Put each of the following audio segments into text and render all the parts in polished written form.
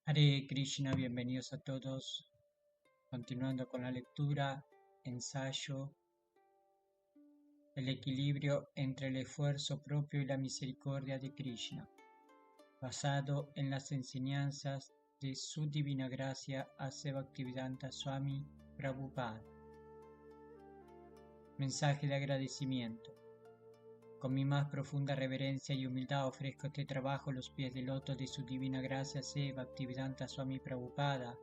Hare Krishna, bienvenidos a todos. Continuando con la lectura, ensayo, el equilibrio entre el esfuerzo propio y la misericordia de Krishna, basado en las enseñanzas de su divina gracia Ase Bhaktivedanta Swami Prabhupada. Mensaje de agradecimiento. Con mi más profunda reverencia y humildad ofrezco este trabajo a los pies del loto de su divina gracia Ase Bhaktivedanta Swami Prabhupada,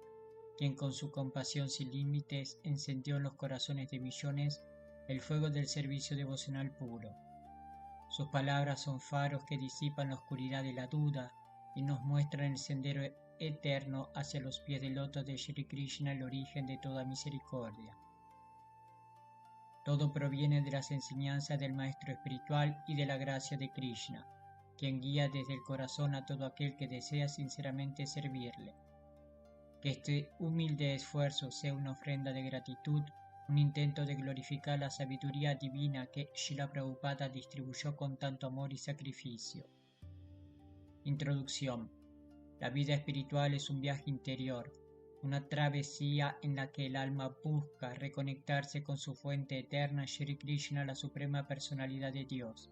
quien con su compasión sin límites encendió en los corazones de millones el fuego del servicio devocional puro. Sus palabras son faros que disipan la oscuridad de la duda y nos muestran el sendero eterno hacia los pies del loto de Shri Krishna, el origen de toda misericordia. Todo proviene de las enseñanzas del Maestro Espiritual y de la gracia de Krishna, quien guía desde el corazón a todo aquel que desea sinceramente servirle. Que este humilde esfuerzo sea una ofrenda de gratitud, un intento de glorificar la sabiduría divina que Srila Prabhupada distribuyó con tanto amor y sacrificio. Introducción. La vida espiritual es un viaje interior, una travesía en la que el alma busca reconectarse con su fuente eterna, Shri Krishna, la suprema personalidad de Dios.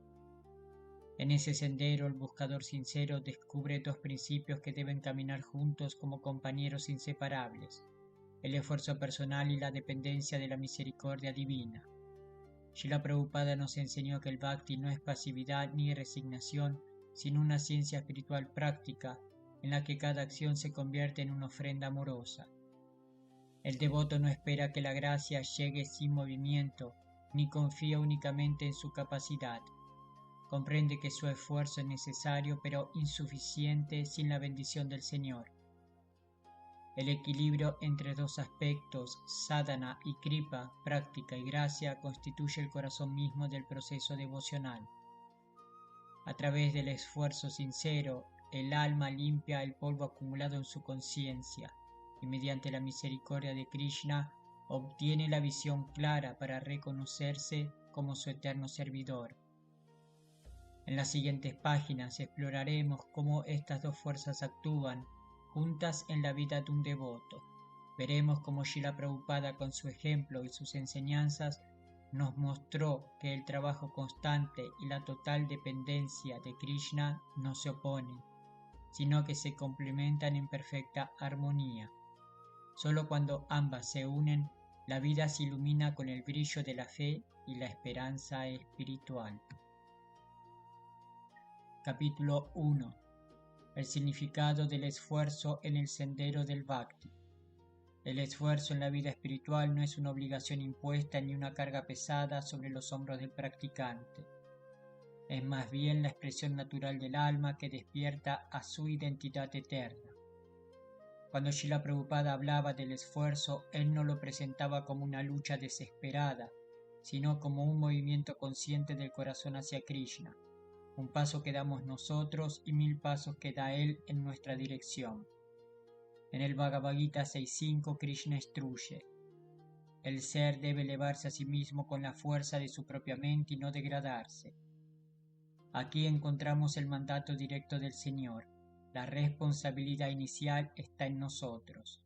En ese sendero el buscador sincero descubre dos principios que deben caminar juntos como compañeros inseparables: el esfuerzo personal y la dependencia de la misericordia divina. Srila Prabhupada nos enseñó que el bhakti no es pasividad ni resignación, sino una ciencia espiritual práctica en la que cada acción se convierte en una ofrenda amorosa. El devoto no espera que la gracia llegue sin movimiento, ni confía únicamente en su capacidad. Comprende que su esfuerzo es necesario pero insuficiente sin la bendición del Señor. El equilibrio entre dos aspectos, sadhana y kripa, práctica y gracia, constituye el corazón mismo del proceso devocional. A través del esfuerzo sincero, el alma limpia el polvo acumulado en su conciencia y mediante la misericordia de Krishna obtiene la visión clara para reconocerse como su eterno servidor. En las siguientes páginas exploraremos cómo estas dos fuerzas actúan juntas en la vida de un devoto. Veremos cómo Srila Prabhupada, con su ejemplo y sus enseñanzas, nos mostró que el trabajo constante y la total dependencia de Krishna no se oponen, sino que se complementan en perfecta armonía. Solo cuando ambas se unen, la vida se ilumina con el brillo de la fe y la esperanza espiritual. Capítulo 1. El significado del esfuerzo en el sendero del Bhakti. El esfuerzo en la vida espiritual no es una obligación impuesta ni una carga pesada sobre los hombros del practicante. Es más bien la expresión natural del alma que despierta a su identidad eterna. Cuando Srila Prabhupada hablaba del esfuerzo, él no lo presentaba como una lucha desesperada, sino como un movimiento consciente del corazón hacia Krishna. Un paso que damos nosotros y 1000 pasos que da Él en nuestra dirección. En el Bhagavad Gita 6.5 Krishna instruye: el ser debe elevarse a sí mismo con la fuerza de su propia mente y no degradarse. Aquí encontramos el mandato directo del Señor. La responsabilidad inicial está en nosotros.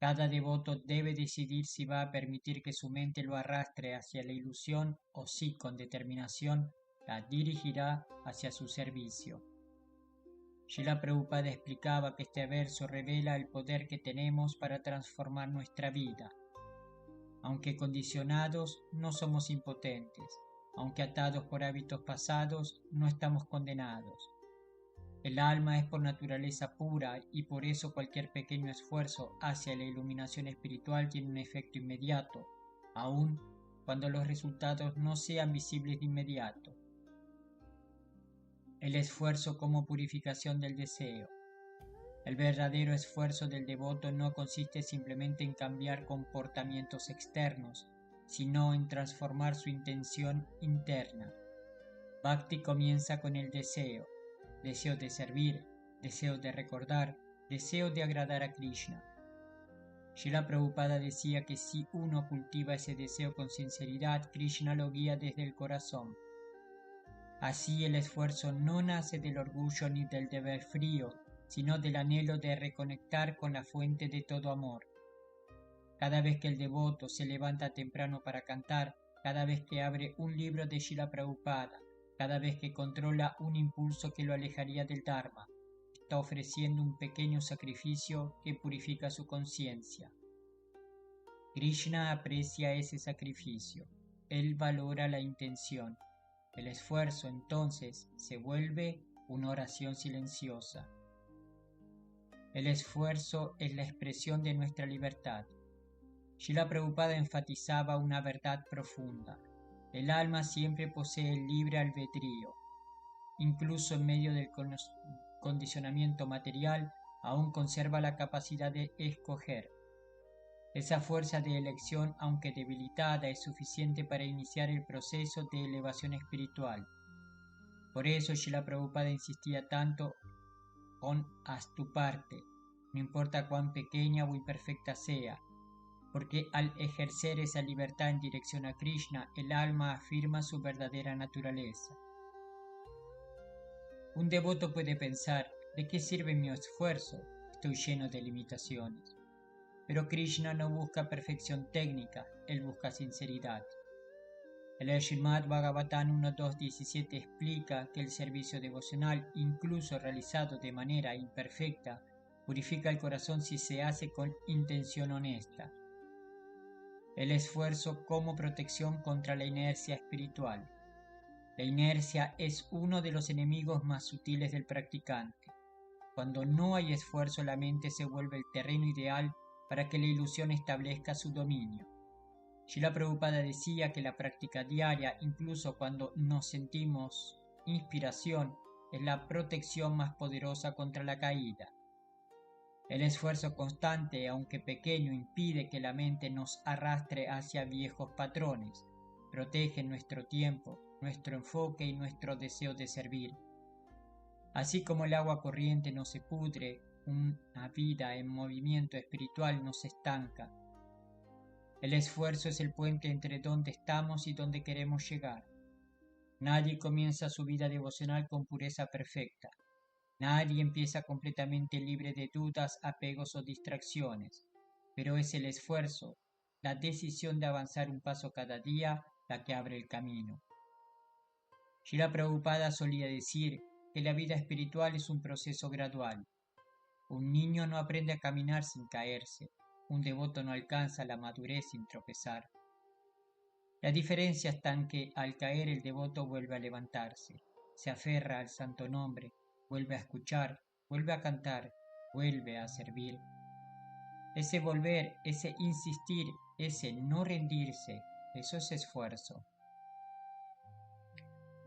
Cada devoto debe decidir si va a permitir que su mente lo arrastre hacia la ilusión o si con determinación la dirigirá hacia su servicio. Srila Prabhupada explicaba que este verso revela el poder que tenemos para transformar nuestra vida. Aunque condicionados, no somos impotentes. Aunque atados por hábitos pasados, no estamos condenados. El alma es por naturaleza pura y por eso cualquier pequeño esfuerzo hacia la iluminación espiritual tiene un efecto inmediato, aun cuando los resultados no sean visibles de inmediato. El esfuerzo como purificación del deseo. El verdadero esfuerzo del devoto no consiste simplemente en cambiar comportamientos externos, sino en transformar su intención interna. Bhakti comienza con el deseo de servir, deseo de recordar, deseo de agradar a Krishna. Srila Prabhupada decía que si uno cultiva ese deseo con sinceridad, Krishna lo guía desde el corazón. Así el esfuerzo no nace del orgullo ni del deber frío, sino del anhelo de reconectar con la fuente de todo amor. Cada vez que el devoto se levanta temprano para cantar, cada vez que abre un libro de Srila Prabhupada, cada vez que controla un impulso que lo alejaría del Dharma, está ofreciendo un pequeño sacrificio que purifica su conciencia. Krishna aprecia ese sacrificio. Él valora la intención. El esfuerzo entonces se vuelve una oración silenciosa. El esfuerzo es la expresión de nuestra libertad. Srila Prabhupada enfatizaba una verdad profunda. El alma siempre posee el libre albedrío. Incluso en medio del condicionamiento material, aún conserva la capacidad de escoger. Esa fuerza de elección, aunque debilitada, es suficiente para iniciar el proceso de elevación espiritual. Por eso Srila Prabhupada insistía tanto con haz tu parte, no importa cuán pequeña o imperfecta sea, porque al ejercer esa libertad en dirección a Krishna, el alma afirma su verdadera naturaleza. Un devoto puede pensar, ¿de qué sirve mi esfuerzo? Estoy lleno de limitaciones. Pero Krishna no busca perfección técnica, él busca sinceridad. El Srimad Bhagavatam 1.2.17 explica que el servicio devocional, incluso realizado de manera imperfecta, purifica el corazón si se hace con intención honesta. El esfuerzo como protección contra la inercia espiritual. La inercia es uno de los enemigos más sutiles del practicante. Cuando no hay esfuerzo, la mente se vuelve el terreno ideal para que la ilusión establezca su dominio. Srila Prabhupada decía que la práctica diaria, incluso cuando nos sentimos inspiración, es la protección más poderosa contra la caída. El esfuerzo constante, aunque pequeño, impide que la mente nos arrastre hacia viejos patrones, protege nuestro tiempo, nuestro enfoque y nuestro deseo de servir. Así como el agua corriente no se pudre, una vida en movimiento espiritual no se estanca. El esfuerzo es el puente entre donde estamos y donde queremos llegar. Nadie comienza su vida devocional con pureza perfecta. Nadie empieza completamente libre de dudas, apegos o distracciones. Pero es el esfuerzo, la decisión de avanzar un paso cada día, la que abre el camino. Srila Prabhupada solía decir que la vida espiritual es un proceso gradual. Un niño no aprende a caminar sin caerse. Un devoto no alcanza la madurez sin tropezar. La diferencia está en que al caer el devoto vuelve a levantarse, se aferra al santo nombre, vuelve a escuchar, vuelve a cantar, vuelve a servir. Ese volver, ese insistir, ese no rendirse, eso es esfuerzo.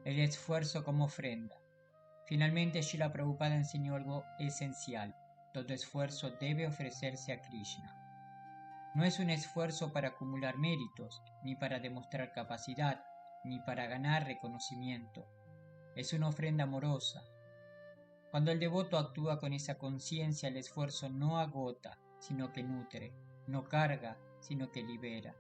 El esfuerzo como ofrenda. Finalmente, Srila Prabhupada enseñó algo esencial. Todo esfuerzo debe ofrecerse a Krishna. No es un esfuerzo para acumular méritos, ni para demostrar capacidad, ni para ganar reconocimiento. Es una ofrenda amorosa. Cuando el devoto actúa con esa conciencia, el esfuerzo no agota, sino que nutre, no carga, sino que libera.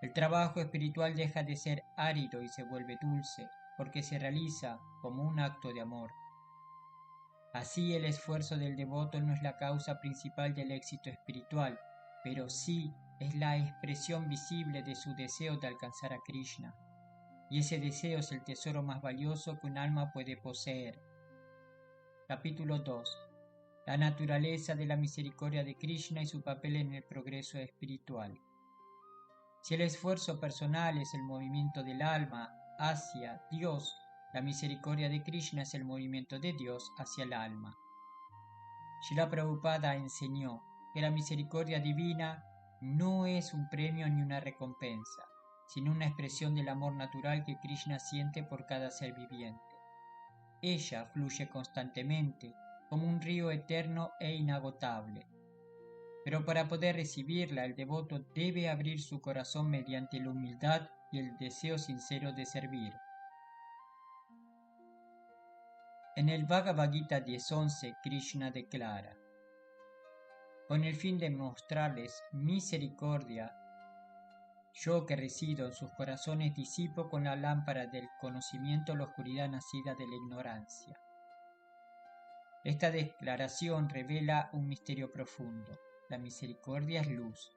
El trabajo espiritual deja de ser árido y se vuelve dulce, porque se realiza como un acto de amor. Así, el esfuerzo del devoto no es la causa principal del éxito espiritual, pero sí es la expresión visible de su deseo de alcanzar a Krishna. Y ese deseo es el tesoro más valioso que un alma puede poseer. Capítulo 2. La naturaleza de la misericordia de Krishna y su papel en el progreso espiritual. Si el esfuerzo personal es el movimiento del alma hacia Dios, la misericordia de Krishna es el movimiento de Dios hacia el alma. Srila Prabhupada enseñó que la misericordia divina no es un premio ni una recompensa, sino una expresión del amor natural que Krishna siente por cada ser viviente. Ella fluye constantemente, como un río eterno e inagotable. Pero para poder recibirla, el devoto debe abrir su corazón mediante la humildad y el deseo sincero de servir. En el Bhagavad Gita 10.11, Krishna declara: con el fin de mostrarles misericordia, yo que resido en sus corazones disipo con la lámpara del conocimiento la oscuridad nacida de la ignorancia. Esta declaración revela un misterio profundo. La misericordia es luz.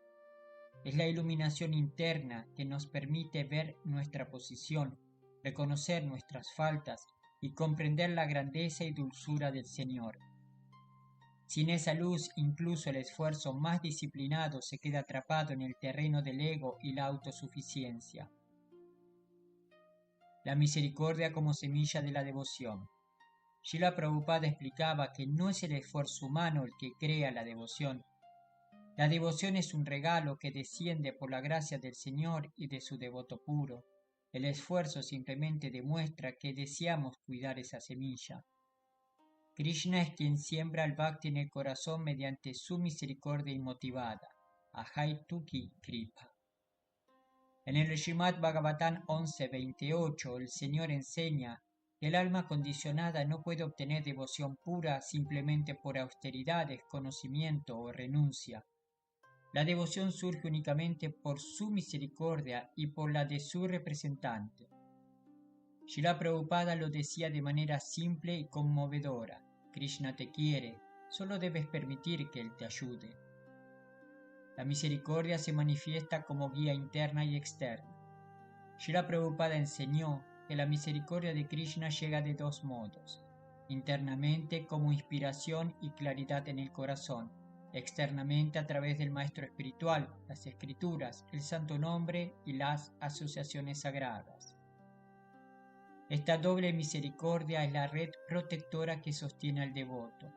Es la iluminación interna que nos permite ver nuestra posición, reconocer nuestras faltas y comprender la grandeza y dulzura del Señor. Sin esa luz, incluso el esfuerzo más disciplinado se queda atrapado en el terreno del ego y la autosuficiencia. La misericordia como semilla de la devoción. Srila Prabhupada explicaba que no es el esfuerzo humano el que crea la devoción. La devoción es un regalo que desciende por la gracia del Señor y de su devoto puro. El esfuerzo simplemente demuestra que deseamos cuidar esa semilla. Krishna es quien siembra el bhakti en el corazón mediante su misericordia inmotivada. Ahai Tuki Kripa. En el Srimad Bhagavatam 11:28 el Señor enseña que el alma condicionada no puede obtener devoción pura simplemente por austeridad, desconocimiento o renuncia. La devoción surge únicamente por su misericordia y por la de su representante. Srila Prabhupada lo decía de manera simple y conmovedora. Krishna te quiere, solo debes permitir que Él te ayude. La misericordia se manifiesta como guía interna y externa. Srila Prabhupada enseñó que la misericordia de Krishna llega de dos modos: internamente como inspiración y claridad en el corazón, externamente a través del maestro espiritual, las escrituras, el santo nombre y las asociaciones sagradas. Esta doble misericordia es la red protectora que sostiene al devoto.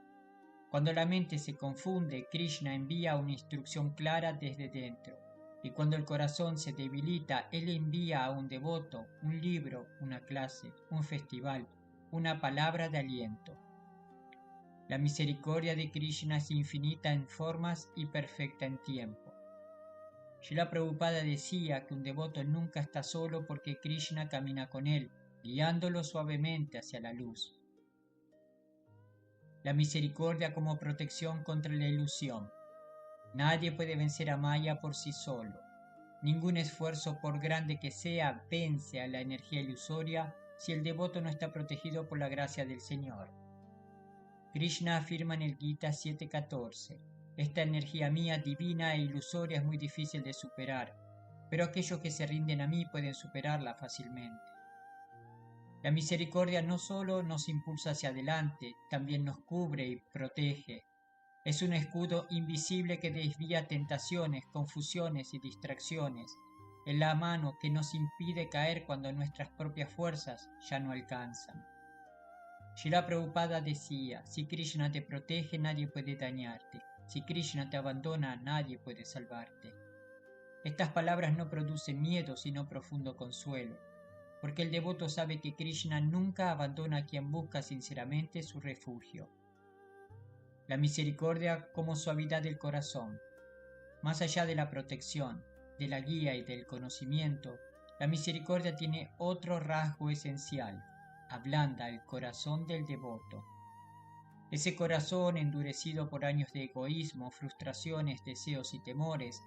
Cuando la mente se confunde, Krishna envía una instrucción clara desde dentro, y cuando el corazón se debilita, Él envía a un devoto un libro, una clase, un festival, una palabra de aliento. La misericordia de Krishna es infinita en formas y perfecta en tiempo. Srila Prabhupada decía que un devoto nunca está solo porque Krishna camina con él, guiándolo suavemente hacia la luz. La misericordia como protección contra la ilusión. Nadie puede vencer a Maya por sí solo. Ningún esfuerzo, por grande que sea, vence a la energía ilusoria si el devoto no está protegido por la gracia del Señor. Krishna afirma en el Gita 7:14: esta energía mía divina e ilusoria es muy difícil de superar, pero aquellos que se rinden a mí pueden superarla fácilmente. La misericordia no solo nos impulsa hacia adelante, también nos cubre y protege. Es un escudo invisible que desvía tentaciones, confusiones y distracciones. Es la mano que nos impide caer cuando nuestras propias fuerzas ya no alcanzan. Srila Prabhupada decía: si Krishna te protege, nadie puede dañarte. Si Krishna te abandona, nadie puede salvarte. Estas palabras no producen miedo, sino profundo consuelo, porque el devoto sabe que Krishna nunca abandona a quien busca sinceramente su refugio. La misericordia como suavidad del corazón. Más allá de la protección, de la guía y del conocimiento, la misericordia tiene otro rasgo esencial: ablanda el corazón del devoto. Ese corazón, endurecido por años de egoísmo, frustraciones, deseos y temores,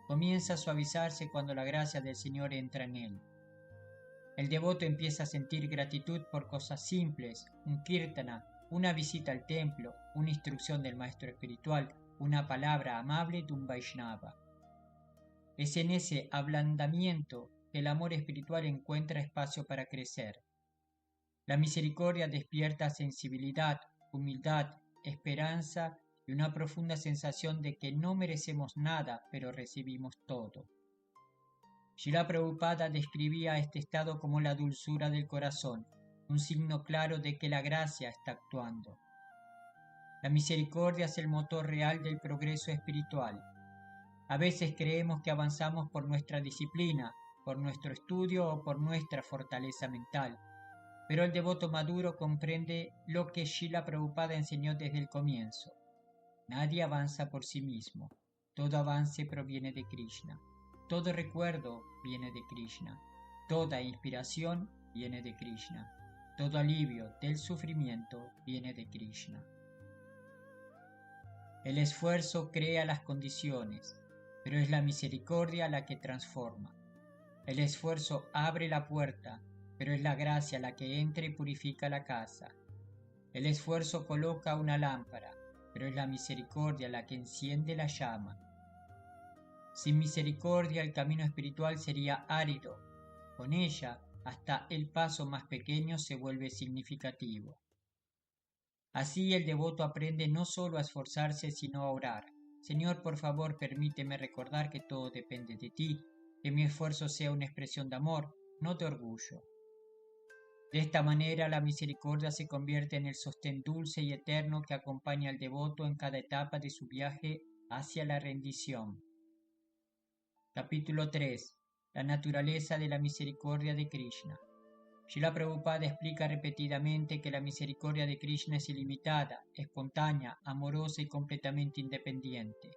comienza a suavizarse cuando la gracia del Señor entra en él. El devoto empieza a sentir gratitud por cosas simples: un kirtana, una visita al templo, una instrucción del maestro espiritual, una palabra amable de un Vaishnava. Es en ese ablandamiento que el amor espiritual encuentra espacio para crecer. La misericordia despierta sensibilidad, humildad, esperanza y una profunda sensación de que no merecemos nada, pero recibimos todo. Srila Prabhupada describía este estado como la dulzura del corazón, un signo claro de que la gracia está actuando. La misericordia es el motor real del progreso espiritual. A veces creemos que avanzamos por nuestra disciplina, por nuestro estudio o por nuestra fortaleza mental, pero el devoto maduro comprende lo que Srila Prabhupada enseñó desde el comienzo. Nadie avanza por sí mismo. Todo avance proviene de Krishna. Todo recuerdo viene de Krishna. Toda inspiración viene de Krishna. Todo alivio del sufrimiento viene de Krishna. El esfuerzo crea las condiciones, pero es la misericordia la que transforma. El esfuerzo abre la puerta, pero es la gracia la que entra y purifica la casa. El esfuerzo coloca una lámpara, pero es la misericordia la que enciende la llama. Sin misericordia el camino espiritual sería árido. Con ella, hasta el paso más pequeño se vuelve significativo. Así el devoto aprende no solo a esforzarse, sino a orar. Señor, por favor, permíteme recordar que todo depende de ti, que mi esfuerzo sea una expresión de amor, no de orgullo. De esta manera la misericordia se convierte en el sostén dulce y eterno que acompaña al devoto en cada etapa de su viaje hacia la rendición. Capítulo 3. La naturaleza de la misericordia de Krishna. Srila Prabhupada explica repetidamente que la misericordia de Krishna es ilimitada, espontánea, amorosa y completamente independiente.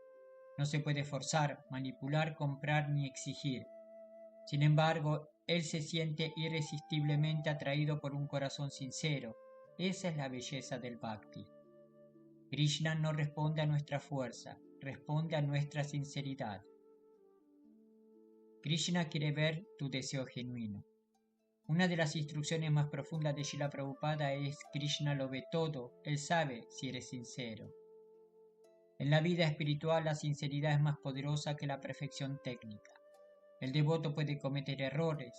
No se puede forzar, manipular, comprar ni exigir. Sin embargo, él se siente irresistiblemente atraído por un corazón sincero. Esa es la belleza del Bhakti. Krishna no responde a nuestra fuerza, responde a nuestra sinceridad. Krishna quiere ver tu deseo genuino. Una de las instrucciones más profundas de Srila Prabhupada es: Krishna lo ve todo, él sabe si eres sincero. En la vida espiritual la sinceridad es más poderosa que la perfección técnica. El devoto puede cometer errores,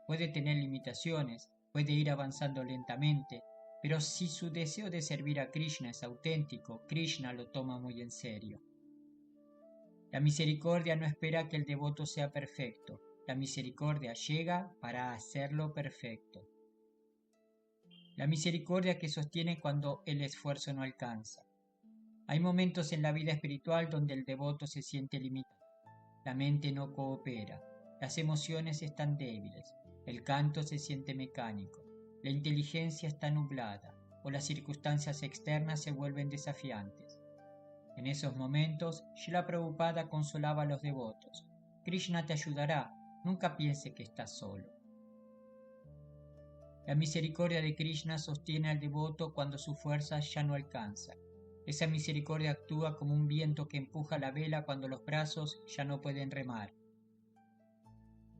puede tener limitaciones, puede ir avanzando lentamente, pero si su deseo de servir a Krishna es auténtico, Krishna lo toma muy en serio. La misericordia no espera que el devoto sea perfecto. La misericordia llega para hacerlo perfecto. La misericordia que sostiene cuando el esfuerzo no alcanza. Hay momentos en la vida espiritual donde el devoto se siente limitado. La mente no coopera, las emociones están débiles, el canto se siente mecánico, la inteligencia está nublada o las circunstancias externas se vuelven desafiantes. En esos momentos, Srila Prabhupada consolaba a los devotos. Krishna te ayudará, nunca piense que estás solo. La misericordia de Krishna sostiene al devoto cuando su fuerza ya no alcanza. Esa misericordia actúa como un viento que empuja la vela cuando los brazos ya no pueden remar.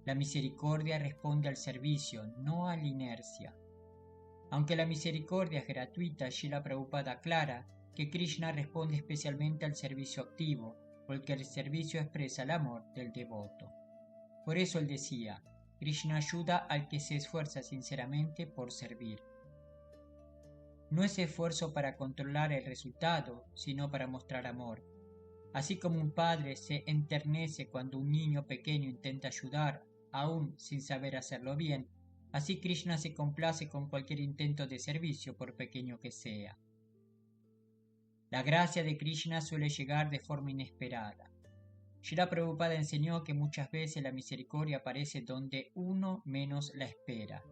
La misericordia responde al servicio, no a la inercia. Aunque la misericordia es gratuita, Srila Prabhupada aclara que Krishna responde especialmente al servicio activo, porque el servicio expresa el amor del devoto. Por eso él decía: Krishna ayuda al que se esfuerza sinceramente por servir. No es esfuerzo para controlar el resultado, sino para mostrar amor. Así como un padre se enternece cuando un niño pequeño intenta ayudar, aún sin saber hacerlo bien, así Krishna se complace con cualquier intento de servicio, por pequeño que sea. La gracia de Krishna suele llegar de forma inesperada. Srila Prabhupada enseñó que muchas veces la misericordia aparece donde uno menos la espera,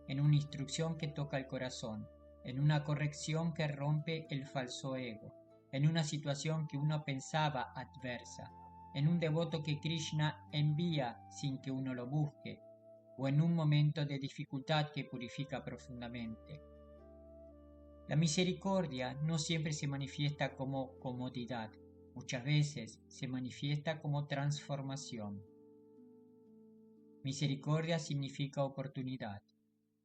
en una instrucción que toca el corazón, en una corrección que rompe el falso ego, en una situación que uno pensaba adversa, en un devoto que Krishna envía sin que uno lo busque, o en un momento de dificultad que purifica profundamente. La misericordia no siempre se manifiesta como comodidad, muchas veces se manifiesta como transformación. Misericordia significa oportunidad.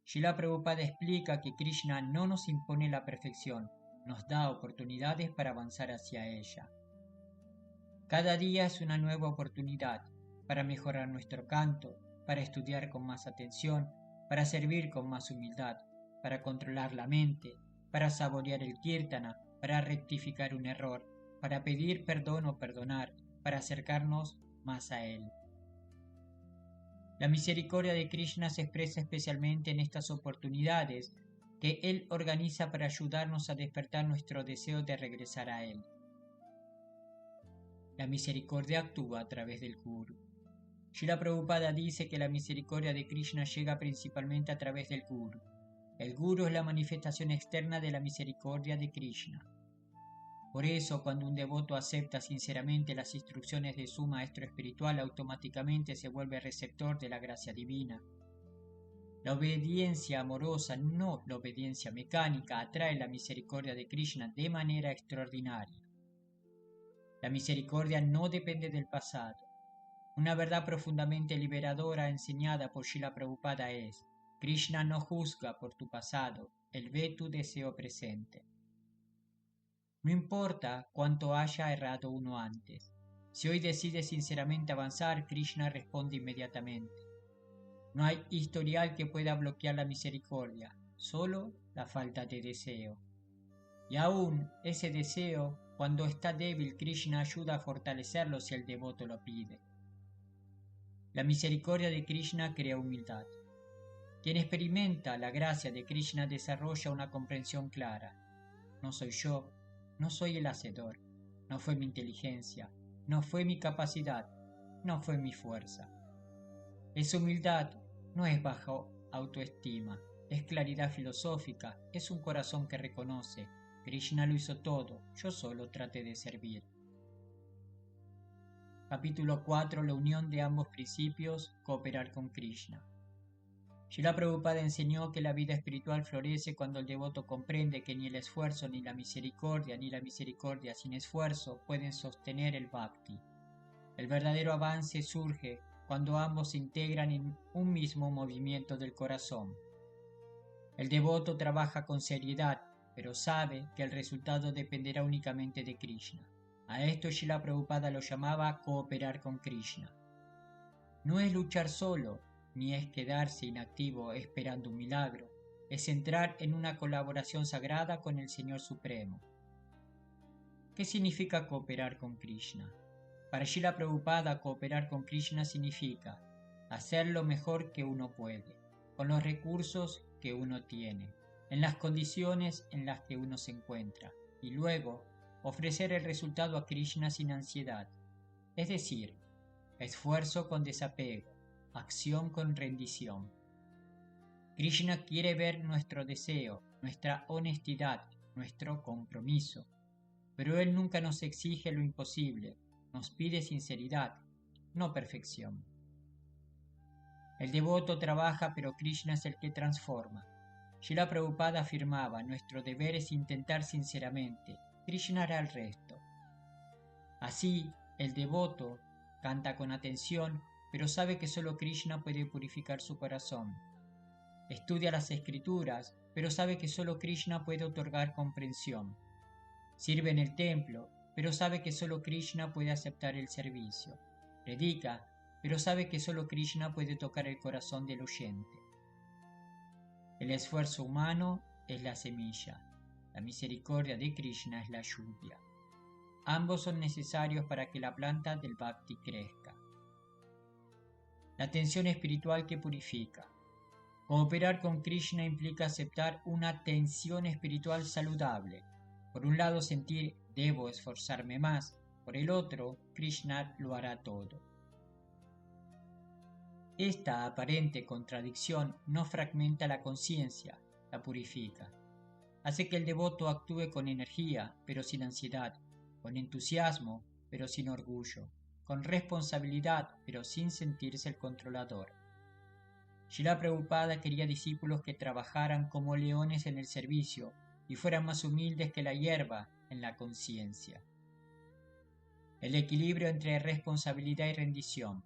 Srila Prabhupada explica que Krishna no nos impone la perfección, nos da oportunidades para avanzar hacia ella. Cada día es una nueva oportunidad para mejorar nuestro canto, para estudiar con más atención, para servir con más humildad, para controlar la mente, para saborear el kirtana, para rectificar un error, para pedir perdón o perdonar, para acercarnos más a él. La misericordia de Krishna se expresa especialmente en estas oportunidades que él organiza para ayudarnos a despertar nuestro deseo de regresar a él. La misericordia actúa a través del Guru. Srila Prabhupada dice que la misericordia de Krishna llega principalmente a través del Guru. El Guru es la manifestación externa de la misericordia de Krishna. Por eso, cuando un devoto acepta sinceramente las instrucciones de su maestro espiritual, automáticamente se vuelve receptor de la gracia divina. La obediencia amorosa, no la obediencia mecánica, atrae la misericordia de Krishna de manera extraordinaria. La misericordia no depende del pasado. Una verdad profundamente liberadora enseñada por Srila Prabhupada es: Krishna no juzga por tu pasado, él ve tu deseo presente. No importa cuánto haya errado uno antes. Si hoy decide sinceramente avanzar, Krishna responde inmediatamente. No hay historial que pueda bloquear la misericordia, solo la falta de deseo. Y aún ese deseo, cuando está débil, Krishna ayuda a fortalecerlo si el devoto lo pide. La misericordia de Krishna crea humildad. Quien experimenta la gracia de Krishna desarrolla una comprensión clara. No soy yo, no soy el hacedor, no fue mi inteligencia, no fue mi capacidad, no fue mi fuerza. Esa humildad no es baja autoestima, es claridad filosófica, es un corazón que reconoce, Krishna lo hizo todo, yo solo traté de servir. Capítulo 4. La unión de ambos principios, cooperar con Krishna. Srila Prabhupada enseñó que la vida espiritual florece cuando el devoto comprende que ni el esfuerzo ni la misericordia sin esfuerzo pueden sostener el bhakti. El verdadero avance surge cuando ambos se integran en un mismo movimiento del corazón. El devoto trabaja con seriedad, pero sabe que el resultado dependerá únicamente de Krishna. A esto Srila Prabhupada lo llamaba cooperar con Krishna. No es luchar solo, ni es quedarse inactivo esperando un milagro, es entrar en una colaboración sagrada con el Señor Supremo. ¿Qué significa cooperar con Krishna? Para Srila Prabhupada, cooperar con Krishna significa hacer lo mejor que uno puede, con los recursos que uno tiene, en las condiciones en las que uno se encuentra, y luego ofrecer el resultado a Krishna sin ansiedad, es decir, esfuerzo con desapego, acción con rendición. Krishna quiere ver nuestro deseo, nuestra honestidad, nuestro compromiso, pero Él nunca nos exige lo imposible, nos pide sinceridad, no perfección. El devoto trabaja, pero Krishna es el que transforma. Srila Prabhupada afirmaba, nuestro deber es intentar sinceramente, Krishna hará el resto. Así, el devoto canta con atención, pero sabe que solo Krishna puede purificar su corazón. Estudia las escrituras, pero sabe que solo Krishna puede otorgar comprensión. Sirve en el templo, pero sabe que solo Krishna puede aceptar el servicio. Predica, pero sabe que solo Krishna puede tocar el corazón del oyente. El esfuerzo humano es la semilla, la misericordia de Krishna es la lluvia. Ambos son necesarios para que la planta del bhakti crezca. La atención espiritual que purifica. Cooperar con Krishna implica aceptar una tensión espiritual saludable. Por un lado, sentir debo esforzarme más, por el otro, Krishna lo hará todo. Esta aparente contradicción no fragmenta la conciencia, la purifica. Hace que el devoto actúe con energía, pero sin ansiedad, con entusiasmo, pero sin orgullo, con responsabilidad, pero sin sentirse el controlador. Srila Prabhupada quería discípulos que trabajaran como leones en el servicio y fueran más humildes que la hierba en la conciencia. El equilibrio entre responsabilidad y rendición.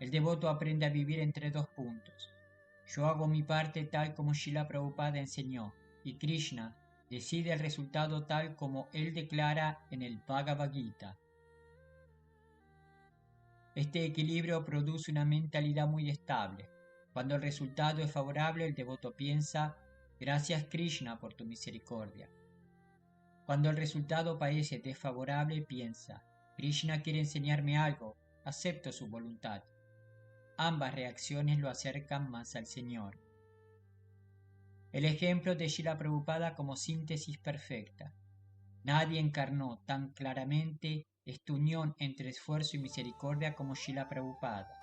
El devoto aprende a vivir entre dos puntos. Yo hago mi parte tal como Srila Prabhupada enseñó, y Krishna decide el resultado tal como él declara en el Bhagavad Gita. Este equilibrio produce una mentalidad muy estable. Cuando el resultado es favorable, el devoto piensa, gracias Krishna por tu misericordia. Cuando el resultado parece desfavorable, piensa, Krishna quiere enseñarme algo, acepto su voluntad. Ambas reacciones lo acercan más al Señor. El ejemplo de Srila Prabhupada como síntesis perfecta. Nadie encarnó tan claramente esta unión entre esfuerzo y misericordia como Srila Prabhupada.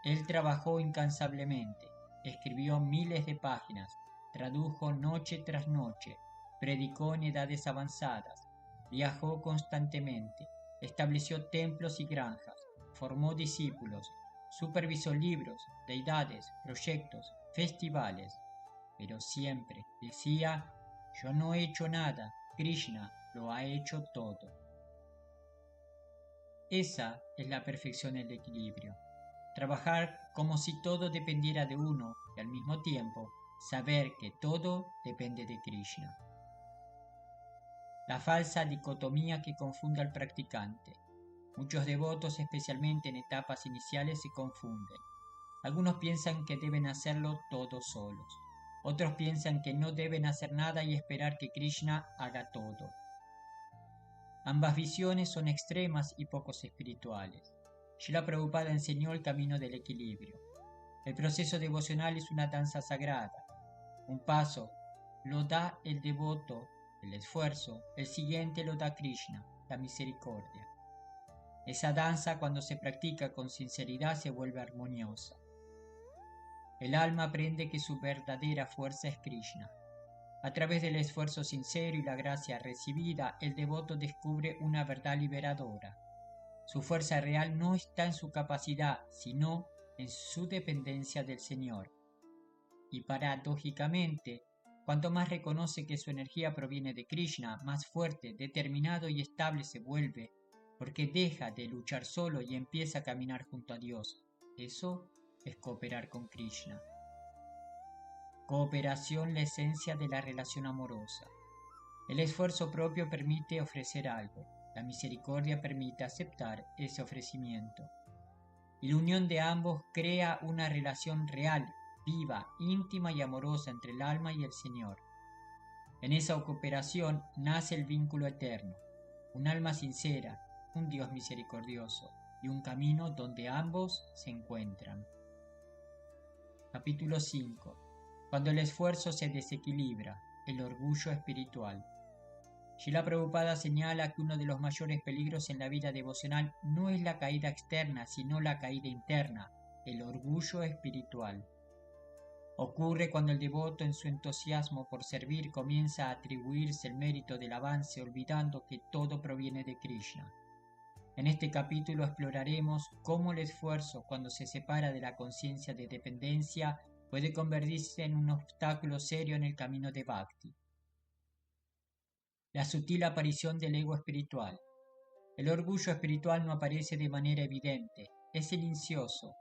Él trabajó incansablemente, escribió miles de páginas, tradujo noche tras noche, predicó en edades avanzadas, viajó constantemente, estableció templos y granjas, formó discípulos, supervisó libros, deidades, proyectos, festivales, pero siempre decía, yo no he hecho nada, Krishna lo ha hecho todo. Esa es la perfección del equilibrio. Trabajar como si todo dependiera de uno y al mismo tiempo saber que todo depende de Krishna. La falsa dicotomía que confunde al practicante. Muchos devotos, especialmente en etapas iniciales, se confunden. Algunos piensan que deben hacerlo todos solos. Otros piensan que no deben hacer nada y esperar que Krishna haga todo. Ambas visiones son extremas y poco espirituales. Srila Prabhupada enseñó el camino del equilibrio. El proceso devocional es una danza sagrada. Un paso lo da el devoto, el esfuerzo, el siguiente lo da Krishna, la misericordia. Esa danza, cuando se practica con sinceridad, se vuelve armoniosa. El alma aprende que su verdadera fuerza es Krishna. A través del esfuerzo sincero y la gracia recibida, el devoto descubre una verdad liberadora. Su fuerza real no está en su capacidad, sino en su dependencia del Señor. Y paradójicamente, cuanto más reconoce que su energía proviene de Krishna, más fuerte, determinado y estable se vuelve, porque deja de luchar solo y empieza a caminar junto a Dios. Eso es cooperar con Krishna. Cooperación, la esencia de la relación amorosa. El esfuerzo propio permite ofrecer algo. La misericordia permite aceptar ese ofrecimiento. Y la unión de ambos crea una relación real, viva, íntima y amorosa entre el alma y el Señor. En esa cooperación nace el vínculo eterno, un alma sincera, un Dios misericordioso y un camino donde ambos se encuentran. Capítulo 5. Cuando el esfuerzo se desequilibra, el orgullo espiritual. Srila Prabhupada señala que uno de los mayores peligros en la vida devocional no es la caída externa, sino la caída interna, el orgullo espiritual. Ocurre cuando el devoto, en su entusiasmo por servir, comienza a atribuirse el mérito del avance, olvidando que todo proviene de Krishna. En este capítulo exploraremos cómo el esfuerzo, cuando se separa de la conciencia de dependencia, puede convertirse en un obstáculo serio en el camino de Bhakti. La sutil aparición del ego espiritual. El orgullo espiritual no aparece de manera evidente, es silencioso,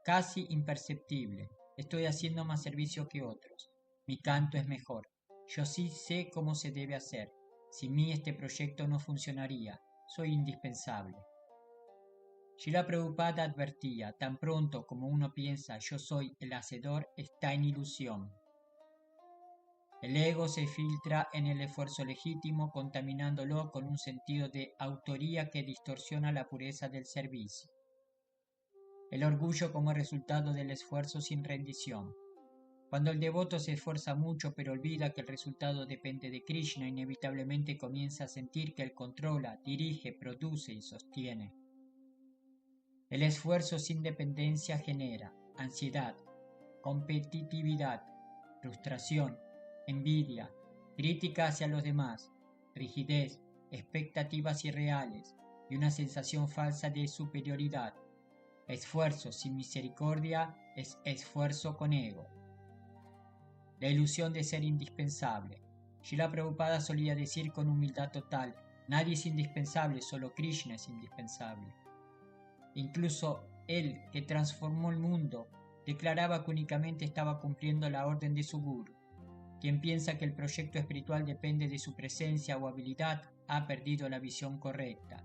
casi imperceptible. Estoy haciendo más servicio que otros. Mi canto es mejor. Yo sí sé cómo se debe hacer. Sin mí este proyecto no funcionaría. Soy indispensable. Srila Prabhupada advertía, tan pronto como uno piensa yo soy el hacedor, está en ilusión. El ego se filtra en el esfuerzo legítimo, contaminándolo con un sentido de autoría que distorsiona la pureza del servicio. El orgullo como resultado del esfuerzo sin rendición. Cuando el devoto se esfuerza mucho pero olvida que el resultado depende de Krishna, inevitablemente comienza a sentir que él controla, dirige, produce y sostiene. El esfuerzo sin dependencia genera ansiedad, competitividad, frustración, envidia, crítica hacia los demás, rigidez, expectativas irreales y una sensación falsa de superioridad. Esfuerzo sin misericordia es esfuerzo con ego. La ilusión de ser indispensable. Srila Prabhupada solía decir con humildad total, nadie es indispensable, solo Krishna es indispensable. Incluso él, que transformó el mundo, declaraba que únicamente estaba cumpliendo la orden de su guru. Quien piensa que el proyecto espiritual depende de su presencia o habilidad ha perdido la visión correcta.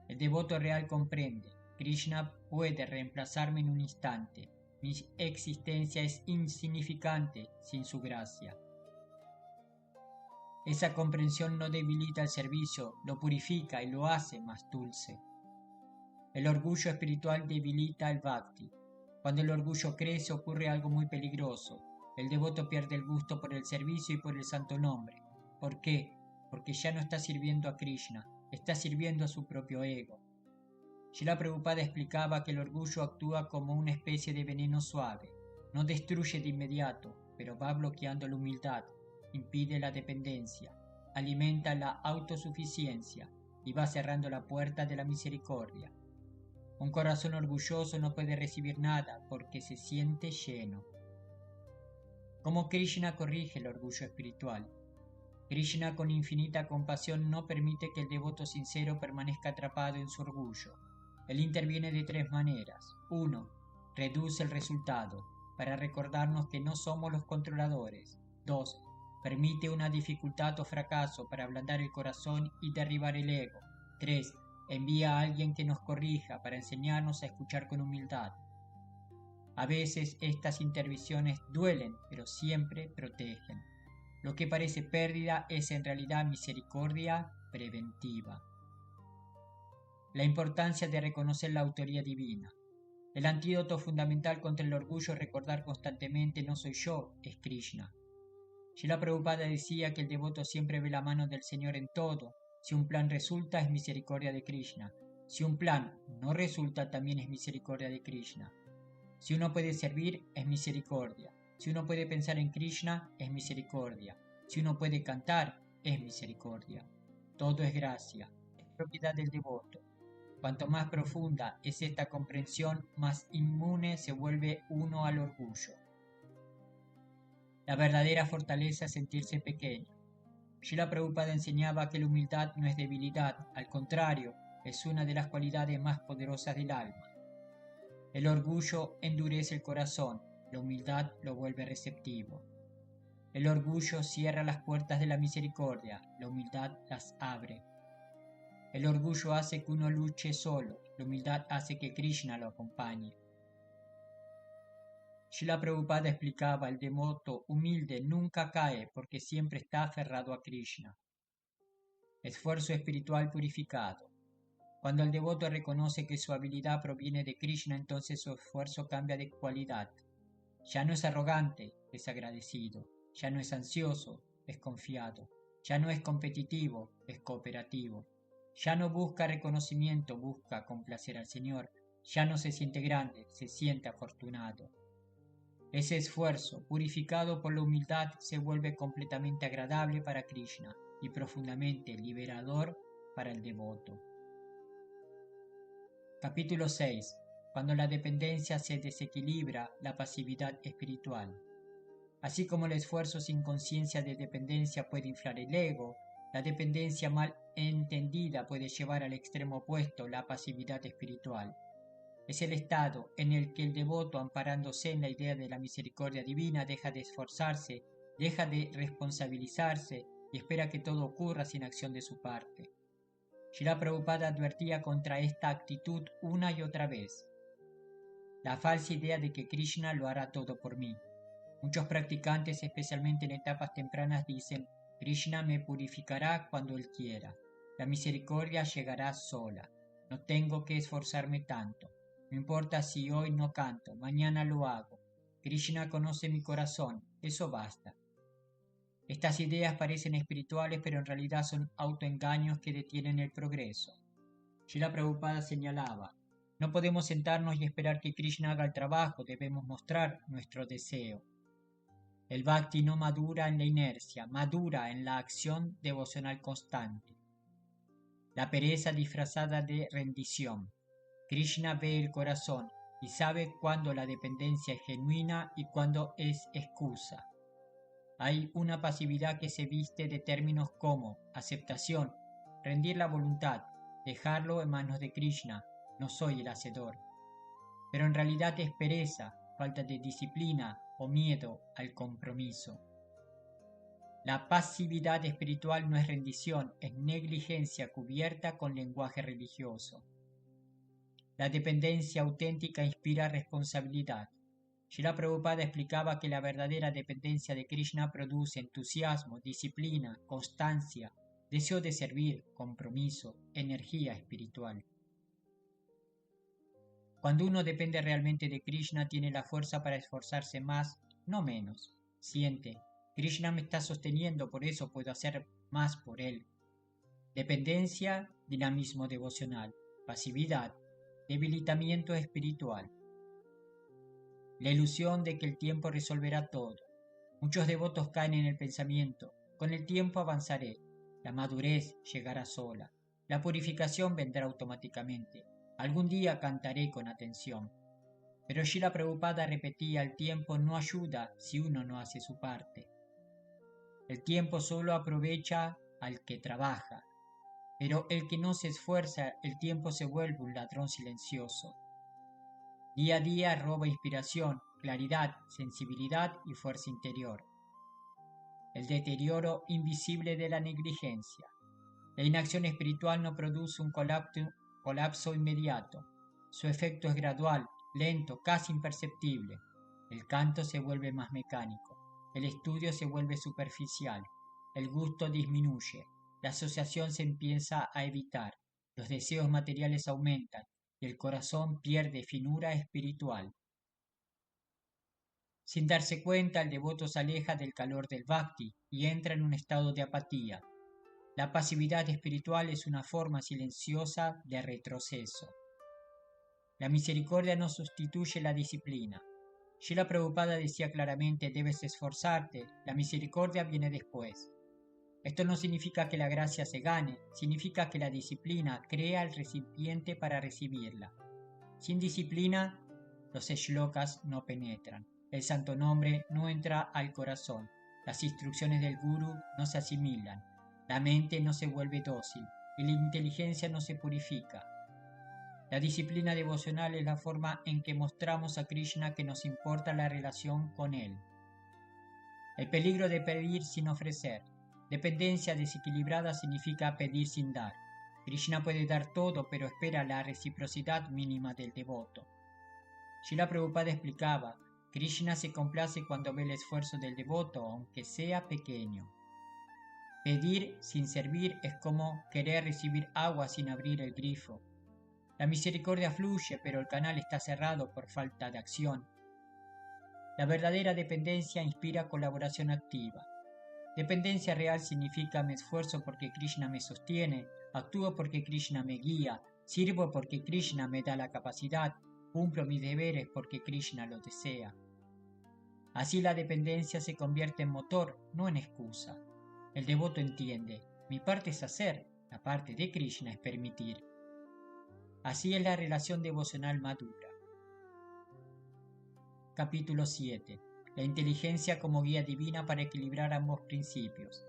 El devoto real comprende, Krishna puede reemplazarme en un instante. Mi existencia es insignificante sin su gracia. Esa comprensión no debilita el servicio, lo purifica y lo hace más dulce. El orgullo espiritual debilita el bhakti. Cuando el orgullo crece ocurre algo muy peligroso. El devoto pierde el gusto por el servicio y por el santo nombre. ¿Por qué? Porque ya no está sirviendo a Krishna, está sirviendo a su propio ego. Srila Prabhupada explicaba que el orgullo actúa como una especie de veneno suave. No destruye de inmediato, pero va bloqueando la humildad, impide la dependencia, alimenta la autosuficiencia y va cerrando la puerta de la misericordia. Un corazón orgulloso no puede recibir nada porque se siente lleno. ¿Cómo Krishna corrige el orgullo espiritual? Krishna, con infinita compasión, no permite que el devoto sincero permanezca atrapado en su orgullo. Él interviene de tres maneras. 1. Reduce el resultado para recordarnos que no somos los controladores. 2. Permite una dificultad o fracaso para ablandar el corazón y derribar el ego. 3. Envía a alguien que nos corrija para enseñarnos a escuchar con humildad. A veces estas intervenciones duelen, pero siempre protegen. Lo que parece pérdida es en realidad misericordia preventiva. La importancia de reconocer la autoría divina. El antídoto fundamental contra el orgullo es recordar constantemente no soy yo, es Krishna. Srila Prabhupada decía que el devoto siempre ve la mano del Señor en todo. Si un plan resulta, es misericordia de Krishna. Si un plan no resulta, también es misericordia de Krishna. Si uno puede servir, es misericordia. Si uno puede pensar en Krishna, es misericordia. Si uno puede cantar, es misericordia. Todo es gracia, es propiedad del devoto. Cuanto más profunda es esta comprensión, más inmune se vuelve uno al orgullo. La verdadera fortaleza es sentirse pequeño. Srila Prabhupada enseñaba que la humildad no es debilidad, al contrario, es una de las cualidades más poderosas del alma. El orgullo endurece el corazón, la humildad lo vuelve receptivo. El orgullo cierra las puertas de la misericordia, la humildad las abre. El orgullo hace que uno luche solo, la humildad hace que Krishna lo acompañe. Srila Prabhupada explicaba: el devoto humilde nunca cae porque siempre está aferrado a Krishna. Esfuerzo espiritual purificado. Cuando el devoto reconoce que su habilidad proviene de Krishna, entonces su esfuerzo cambia de cualidad. Ya no es arrogante, es agradecido. Ya no es ansioso, es confiado. Ya no es competitivo, es cooperativo. Ya no busca reconocimiento, busca complacer al Señor. Ya no se siente grande, se siente afortunado. Ese esfuerzo, purificado por la humildad, se vuelve completamente agradable para Krishna y profundamente liberador para el devoto. Capítulo 6. Cuando la dependencia se desequilibra, la pasividad espiritual. Así como el esfuerzo sin conciencia de dependencia puede inflar el ego, la dependencia mal entendida puede llevar al extremo opuesto, la pasividad espiritual. Es el estado en el que el devoto, amparándose en la idea de la misericordia divina, deja de esforzarse, deja de responsabilizarse y espera que todo ocurra sin acción de su parte. Srila Prabhupada advertía contra esta actitud una y otra vez. La falsa idea de que Krishna lo hará todo por mí. Muchos practicantes, especialmente en etapas tempranas, dicen: Krishna me purificará cuando Él quiera. La misericordia llegará sola. No tengo que esforzarme tanto. No importa si hoy no canto, mañana lo hago. Krishna conoce mi corazón, eso basta. Estas ideas parecen espirituales, pero en realidad son autoengaños que detienen el progreso. Srila Prabhupada señalaba: no podemos sentarnos y esperar que Krishna haga el trabajo, debemos mostrar nuestro deseo. El bhakti no madura en la inercia, madura en la acción devocional constante. La pereza disfrazada de rendición. Krishna ve el corazón y sabe cuándo la dependencia es genuina y cuándo es excusa. Hay una pasividad que se viste de términos como aceptación, rendir la voluntad, dejarlo en manos de Krishna, no soy el hacedor. Pero en realidad es pereza, falta de disciplina o miedo al compromiso. La pasividad espiritual no es rendición, es negligencia cubierta con lenguaje religioso. La dependencia auténtica inspira responsabilidad. Srila Prabhupada explicaba que la verdadera dependencia de Krishna produce entusiasmo, disciplina, constancia, deseo de servir, compromiso, energía espiritual. Cuando uno depende realmente de Krishna, tiene la fuerza para esforzarse más, no menos. Siente: Krishna me está sosteniendo, por eso puedo hacer más por él. Dependencia, dinamismo devocional. Pasividad, debilitamiento espiritual. La ilusión de que el tiempo resolverá todo. Muchos devotos caen en el pensamiento: con el tiempo avanzaré, la madurez llegará sola, la purificación vendrá automáticamente, algún día cantaré con atención. Pero Srila Prabhupada repetía: el tiempo no ayuda si uno no hace su parte. El tiempo solo aprovecha al que trabaja, pero el que no se esfuerza, el tiempo se vuelve un ladrón silencioso. Día a día roba inspiración, claridad, sensibilidad y fuerza interior. El deterioro invisible de la negligencia. La inacción espiritual no produce un colapso inmediato. Su efecto es gradual, lento, casi imperceptible. El canto se vuelve más mecánico. El estudio se vuelve superficial. El gusto disminuye. La asociación se empieza a evitar. Los deseos materiales aumentan y el corazón pierde finura espiritual. Sin darse cuenta, el devoto se aleja del calor del bhakti y entra en un estado de apatía. La pasividad espiritual es una forma silenciosa de retroceso. La misericordia no sustituye la disciplina. Srila Prabhupada decía claramente: debes esforzarte, la misericordia viene después. Esto no significa que la gracia se gane, significa que la disciplina crea el recipiente para recibirla. Sin disciplina, los shlokas no penetran, el santo nombre no entra al corazón, las instrucciones del guru no se asimilan, la mente no se vuelve dócil y la inteligencia no se purifica. La disciplina devocional es la forma en que mostramos a Krishna que nos importa la relación con él. El peligro de pedir sin ofrecer. Dependencia desequilibrada significa pedir sin dar. Krishna puede dar todo, pero espera la reciprocidad mínima del devoto. Srila Prabhupada explicaba: Krishna se complace cuando ve el esfuerzo del devoto, aunque sea pequeño. Pedir sin servir es como querer recibir agua sin abrir el grifo. La misericordia fluye, pero el canal está cerrado por falta de acción. La verdadera dependencia inspira colaboración activa. Dependencia real significa: me esfuerzo porque Krishna me sostiene, actúo porque Krishna me guía, sirvo porque Krishna me da la capacidad, cumplo mis deberes porque Krishna lo desea. Así la dependencia se convierte en motor, no en excusa. El devoto entiende: mi parte es hacer, la parte de Krishna es permitir. Así es la relación devocional madura. Capítulo 7. La inteligencia como guía divina para equilibrar ambos principios.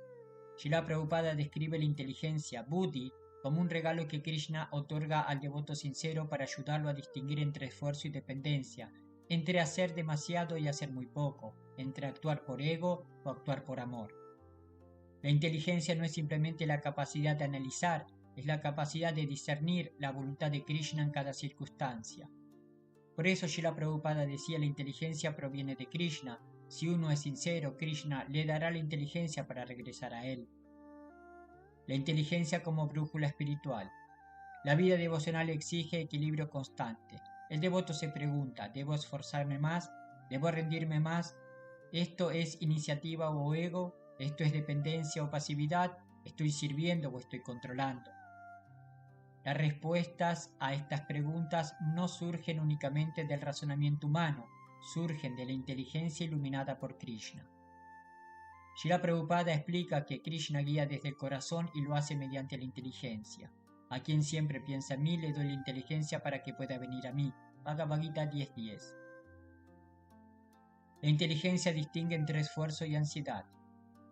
Srila Prabhupada describe la inteligencia, buddhi, como un regalo que Krishna otorga al devoto sincero para ayudarlo a distinguir entre esfuerzo y dependencia, entre hacer demasiado y hacer muy poco, entre actuar por ego o actuar por amor. La inteligencia no es simplemente la capacidad de analizar, es la capacidad de discernir la voluntad de Krishna en cada circunstancia. Por eso Srila Prabhupada decía: la inteligencia proviene de Krishna. Si uno es sincero, Krishna le dará la inteligencia para regresar a él. La inteligencia como brújula espiritual. La vida devocional exige equilibrio constante. El devoto se pregunta: ¿debo esforzarme más? ¿Debo rendirme más? ¿Esto es iniciativa o ego? ¿Esto es dependencia o pasividad? ¿Estoy sirviendo o estoy controlando? Las respuestas a estas preguntas no surgen únicamente del razonamiento humano, surgen de la inteligencia iluminada por Krishna. Srila Prabhupada explica que Krishna guía desde el corazón y lo hace mediante la inteligencia. A quien siempre piensa en mí le doy la inteligencia para que pueda venir a mí. Bhagavad Gita 10:10. La inteligencia distingue entre esfuerzo y ansiedad.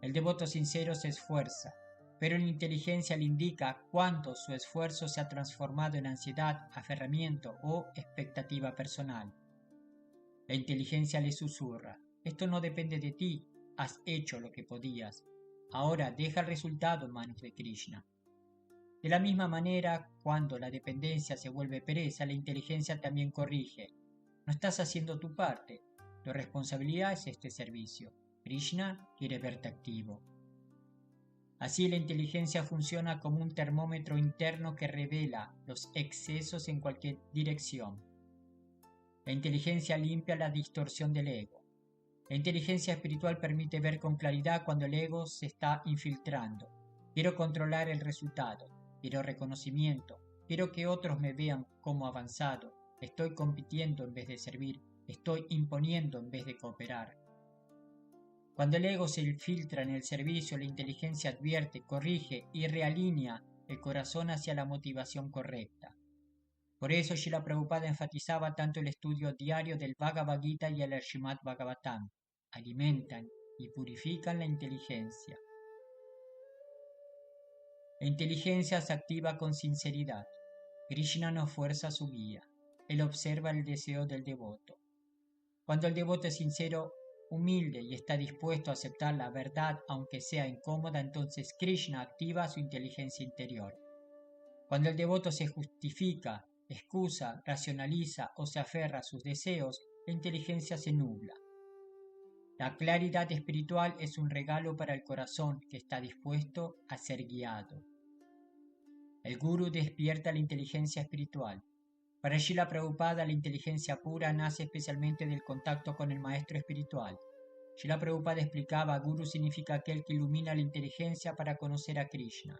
El devoto sincero se esfuerza, pero la inteligencia le indica cuánto su esfuerzo se ha transformado en ansiedad, aferramiento o expectativa personal. La inteligencia le susurra: esto no depende de ti, has hecho lo que podías, ahora deja el resultado en manos de Krishna. De la misma manera, cuando la dependencia se vuelve pereza, la inteligencia también corrige: no estás haciendo tu parte, tu responsabilidad es este servicio, Krishna quiere verte activo. Así la inteligencia funciona como un termómetro interno que revela los excesos en cualquier dirección. La inteligencia limpia la distorsión del ego. La inteligencia espiritual permite ver con claridad cuando el ego se está infiltrando. Quiero controlar el resultado, quiero reconocimiento, quiero que otros me vean como avanzado, estoy compitiendo en vez de servir, estoy imponiendo en vez de cooperar. Cuando el ego se infiltra en el servicio, la inteligencia advierte, corrige y realinea el corazón hacia la motivación correcta. Por eso Srila Prabhupada enfatizaba tanto el estudio diario del Bhagavad Gita y el Srimad Bhagavatam. Alimentan y purifican la inteligencia. La inteligencia se activa con sinceridad. Krishna nos fuerza su guía. él observa el deseo del devoto. Cuando el devoto es sincero, humilde y está dispuesto a aceptar la verdad aunque sea incómoda, entonces Krishna activa su inteligencia interior. Cuando el devoto se justifica, excusa, racionaliza o se aferra a sus deseos, la inteligencia se nubla. La claridad espiritual es un regalo para el corazón que está dispuesto a ser guiado. El Guru despierta la inteligencia espiritual. Para Srila Prabhupada, la inteligencia pura nace especialmente del contacto con el maestro espiritual. Srila Prabhupada explicaba: Guru significa aquel que ilumina la inteligencia para conocer a Krishna.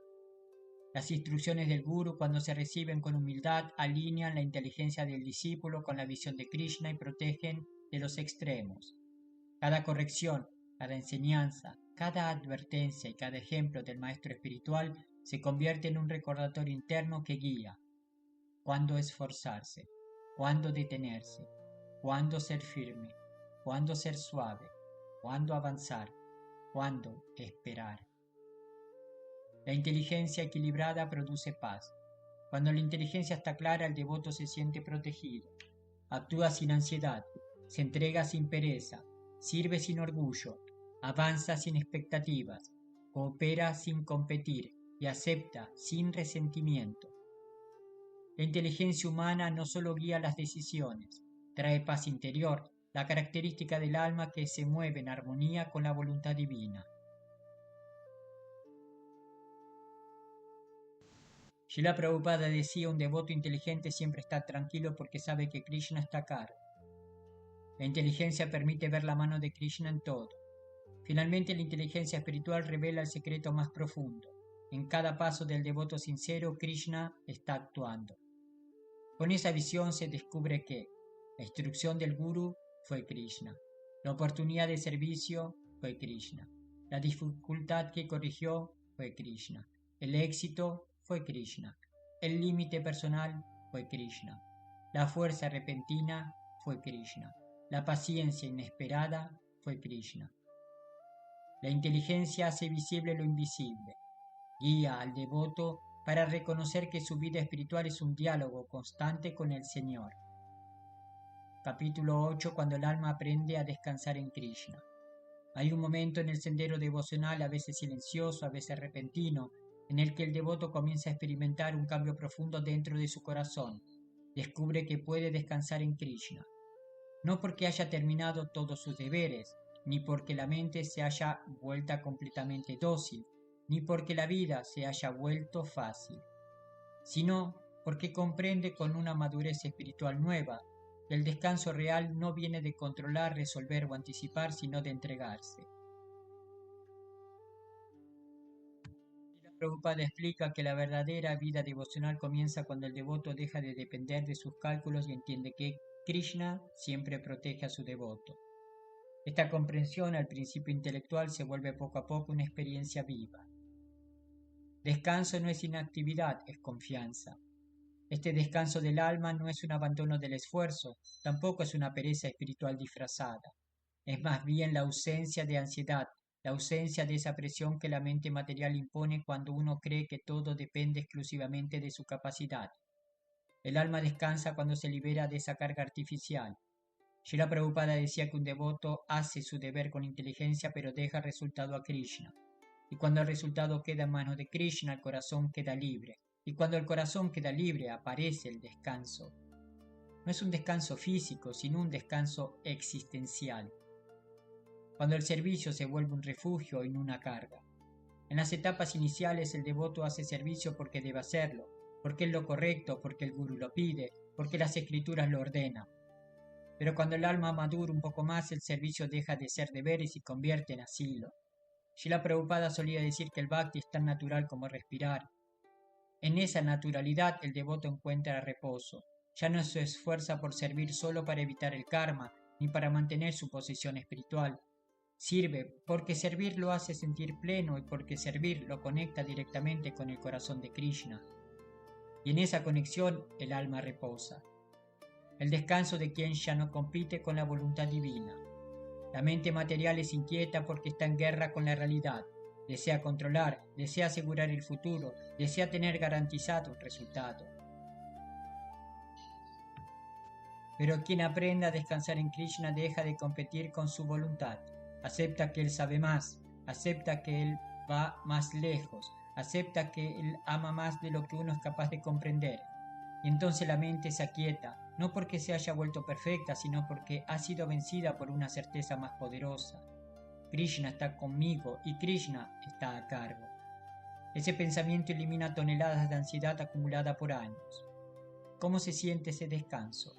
Las instrucciones del Guru, cuando se reciben con humildad, alinean la inteligencia del discípulo con la visión de Krishna y protegen de los extremos. Cada corrección, cada enseñanza, cada advertencia y cada ejemplo del maestro espiritual se convierte en un recordatorio interno que guía. Cuándo esforzarse, cuándo detenerse, cuándo ser firme, cuándo ser suave, cuándo avanzar, cuándo esperar. La inteligencia equilibrada produce paz. Cuando la inteligencia está clara, el devoto se siente protegido. Actúa sin ansiedad, se entrega sin pereza, sirve sin orgullo, avanza sin expectativas, coopera sin competir y acepta sin resentimiento. La inteligencia humana no solo guía las decisiones, trae paz interior, la característica del alma que se mueve en armonía con la voluntad divina. Srila Prabhupada decía: un devoto inteligente siempre está tranquilo porque sabe que Krishna está a cargo. La inteligencia permite ver la mano de Krishna en todo. Finalmente, la inteligencia espiritual revela el secreto más profundo. En cada paso del devoto sincero, Krishna está actuando. Con esa visión se descubre que la instrucción del Guru fue Krishna, la oportunidad de servicio fue Krishna, la dificultad que corrigió fue Krishna, el éxito fue Krishna, el límite personal fue Krishna, la fuerza repentina fue Krishna, la paciencia inesperada fue Krishna. La inteligencia hace visible lo invisible, guía al devoto para reconocer que su vida espiritual es un diálogo constante con el Señor. Capítulo 8. Cuando el alma aprende a descansar en Krishna. Hay un momento en el sendero devocional, a veces silencioso, a veces repentino, en el que el devoto comienza a experimentar un cambio profundo dentro de su corazón. Descubre que puede descansar en Krishna. No porque haya terminado todos sus deberes, ni porque la mente se haya vuelta completamente dócil, ni porque la vida se haya vuelto fácil, sino porque comprende con una madurez espiritual nueva que el descanso real no viene de controlar, resolver o anticipar, sino de entregarse. Prabhupada explica que la verdadera vida devocional comienza cuando el devoto deja de depender de sus cálculos y entiende que Krishna siempre protege a su devoto. Esta comprensión al principio intelectual se vuelve poco a poco una experiencia viva. Descanso no es inactividad, es confianza. Este descanso del alma no es un abandono del esfuerzo, tampoco es una pereza espiritual disfrazada. Es más bien la ausencia de ansiedad, la ausencia de esa presión que la mente material impone cuando uno cree que todo depende exclusivamente de su capacidad. El alma descansa cuando se libera de esa carga artificial. Srila Prabhupada decía que un devoto hace su deber con inteligencia pero deja el resultado a Krishna. Y cuando el resultado queda en manos de Krishna, el corazón queda libre. Y cuando el corazón queda libre, aparece el descanso. No es un descanso físico, sino un descanso existencial. Cuando el servicio se vuelve un refugio y no una carga. En las etapas iniciales el devoto hace servicio porque debe hacerlo, porque es lo correcto, porque el Guru lo pide, porque las escrituras lo ordenan. Pero cuando el alma madura un poco más, el servicio deja de ser deber y se convierte en asilo. Srila Prabhupada solía decir que el bhakti es tan natural como respirar. En esa naturalidad el devoto encuentra reposo. Ya no se esfuerza por servir solo para evitar el karma, ni para mantener su posición espiritual. Sirve porque servir lo hace sentir pleno y porque servir lo conecta directamente con el corazón de Krishna. Y en esa conexión el alma reposa. El descanso de quien ya no compite con la voluntad divina. La mente material es inquieta porque está en guerra con la realidad. Desea controlar, desea asegurar el futuro, desea tener garantizado el resultado. Pero quien aprenda a descansar en Krishna deja de competir con su voluntad. Acepta que él sabe más, acepta que él va más lejos, acepta que él ama más de lo que uno es capaz de comprender. Y entonces la mente se aquieta, no porque se haya vuelto perfecta, sino porque ha sido vencida por una certeza más poderosa. Krishna está conmigo y Krishna está a cargo. Ese pensamiento elimina toneladas de ansiedad acumulada por años. ¿Cómo se siente ese descanso?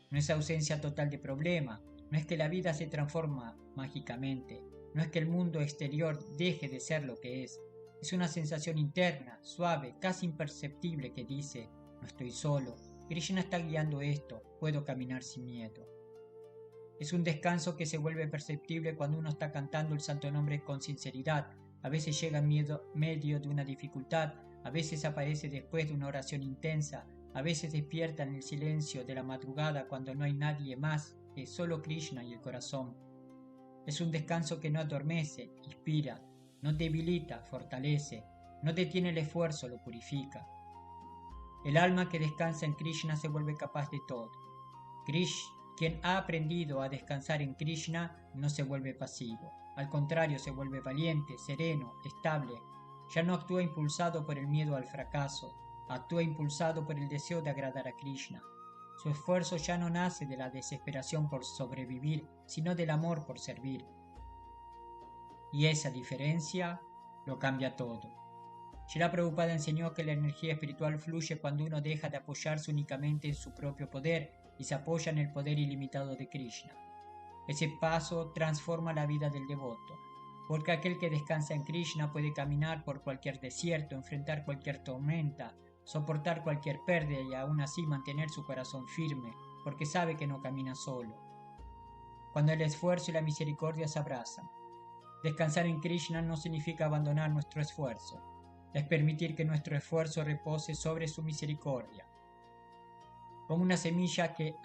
No es ausencia total de problema, no es que la vida se transforma mágicamente, no es que el mundo exterior deje de ser lo que es una sensación interna, suave, casi imperceptible que dice, no estoy solo, Krishna está guiando esto, puedo caminar sin miedo. Es un descanso que se vuelve perceptible cuando uno está cantando el santo nombre con sinceridad, a veces llega en medio de una dificultad, a veces aparece después de una oración intensa, a veces despierta en el silencio de la madrugada cuando no hay nadie más que solo Krishna y el corazón. Es un descanso que no adormece, inspira, no debilita, fortalece, no detiene el esfuerzo, lo purifica. El alma que descansa en Krishna se vuelve capaz de todo. Quien ha aprendido a descansar en Krishna no se vuelve pasivo, al contrario se vuelve valiente, sereno, estable. Ya no actúa impulsado por el miedo al fracaso, actúa impulsado por el deseo de agradar a Krishna. Su esfuerzo ya no nace de la desesperación por sobrevivir, sino del amor por servir. Y esa diferencia lo cambia todo. Srila Prabhupada enseñó que la energía espiritual fluye cuando uno deja de apoyarse únicamente en su propio poder y se apoya en el poder ilimitado de Krishna. Ese paso transforma la vida del devoto, porque aquel que descansa en Krishna puede caminar por cualquier desierto, enfrentar cualquier tormenta, soportar cualquier pérdida y aún así mantener su corazón firme, porque sabe que no camina solo. Cuando el esfuerzo y la misericordia se abrazan. Descansar en Krishna no significa abandonar nuestro esfuerzo, es permitir que nuestro esfuerzo repose sobre su misericordia. Como una semilla que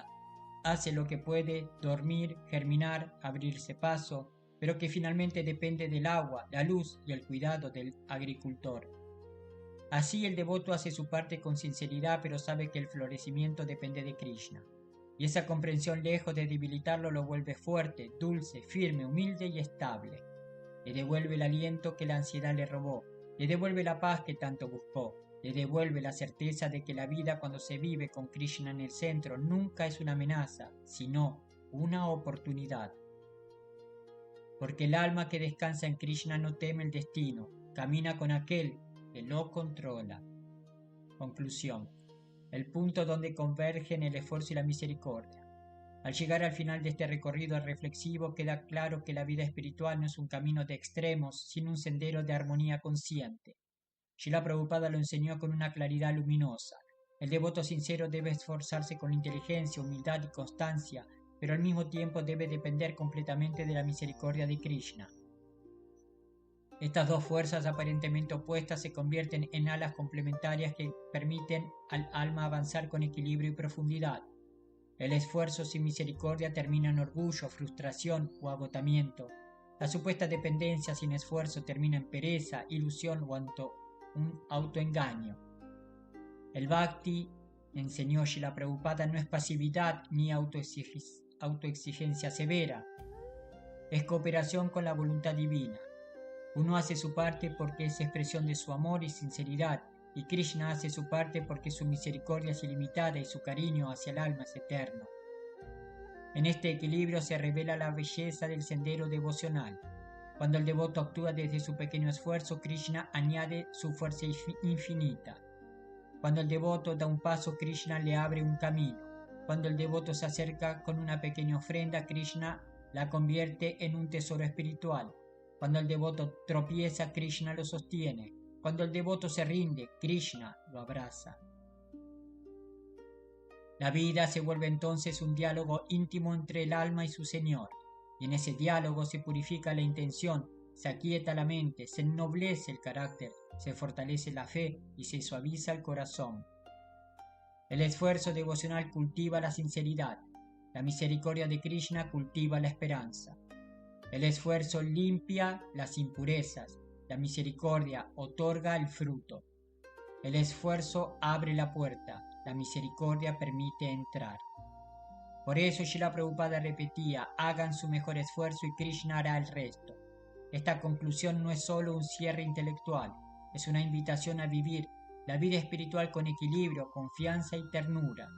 hace lo que puede, dormir, germinar, abrirse paso, pero que finalmente depende del agua, la luz y el cuidado del agricultor. Así el devoto hace su parte con sinceridad, pero sabe que el florecimiento depende de Krishna. Y esa comprensión, lejos de debilitarlo, lo vuelve fuerte, dulce, firme, humilde y estable. Le devuelve el aliento que la ansiedad le robó, le devuelve la paz que tanto buscó, le devuelve la certeza de que la vida cuando se vive con Krishna en el centro nunca es una amenaza, sino una oportunidad. Porque el alma que descansa en Krishna no teme el destino, camina con aquel que lo controla. Conclusión. El punto donde convergen el esfuerzo y la misericordia. Al llegar al final de este recorrido reflexivo queda claro que la vida espiritual no es un camino de extremos, sino un sendero de armonía consciente. Srila Prabhupada lo enseñó con una claridad luminosa. El devoto sincero debe esforzarse con inteligencia, humildad y constancia, pero al mismo tiempo debe depender completamente de la misericordia de Krishna. Estas dos fuerzas aparentemente opuestas se convierten en alas complementarias que permiten al alma avanzar con equilibrio y profundidad. El esfuerzo sin misericordia termina en orgullo, frustración o agotamiento. La supuesta dependencia sin esfuerzo termina en pereza, ilusión o un autoengaño. El Bhakti, enseñó Srila Prabhupada, no es pasividad ni autoexigencia severa. Es cooperación con la voluntad divina. Uno hace su parte porque es expresión de su amor y sinceridad, y Krishna hace su parte porque su misericordia es ilimitada y su cariño hacia el alma es eterno. En este equilibrio se revela la belleza del sendero devocional. Cuando el devoto actúa desde su pequeño esfuerzo, Krishna añade su fuerza infinita. Cuando el devoto da un paso, Krishna le abre un camino. Cuando el devoto se acerca con una pequeña ofrenda, Krishna la convierte en un tesoro espiritual. Cuando el devoto tropieza, Krishna lo sostiene. Cuando el devoto se rinde, Krishna lo abraza. La vida se vuelve entonces un diálogo íntimo entre el alma y su Señor, y en ese diálogo se purifica la intención, se aquieta la mente, se ennoblece el carácter, se fortalece la fe y se suaviza el corazón. El esfuerzo devocional cultiva la sinceridad, la misericordia de Krishna cultiva la esperanza. El esfuerzo limpia las impurezas, la misericordia otorga el fruto. El esfuerzo abre la puerta, la misericordia permite entrar. Por eso Srila Prabhupada repetía, hagan su mejor esfuerzo y Krishna hará el resto. Esta conclusión no es solo un cierre intelectual, es una invitación a vivir la vida espiritual con equilibrio, confianza y ternura,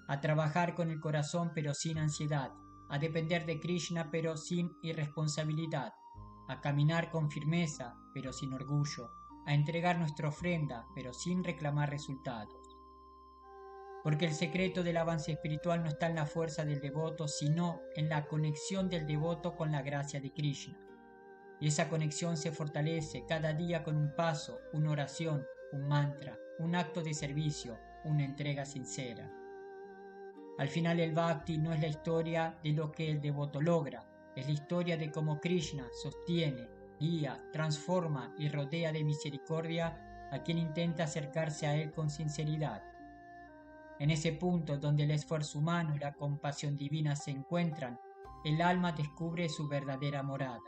a trabajar con el corazón pero sin ansiedad, a depender de Krishna pero sin irresponsabilidad, a caminar con firmeza pero sin orgullo, a entregar nuestra ofrenda pero sin reclamar resultados. Porque el secreto del avance espiritual no está en la fuerza del devoto, sino en la conexión del devoto con la gracia de Krishna. Y esa conexión se fortalece cada día con un paso, una oración, un mantra, un acto de servicio, una entrega sincera. Al final el bhakti no es la historia de lo que el devoto logra, es la historia de cómo Krishna sostiene, guía, transforma y rodea de misericordia a quien intenta acercarse a él con sinceridad. En ese punto donde el esfuerzo humano y la compasión divina se encuentran, el alma descubre su verdadera morada,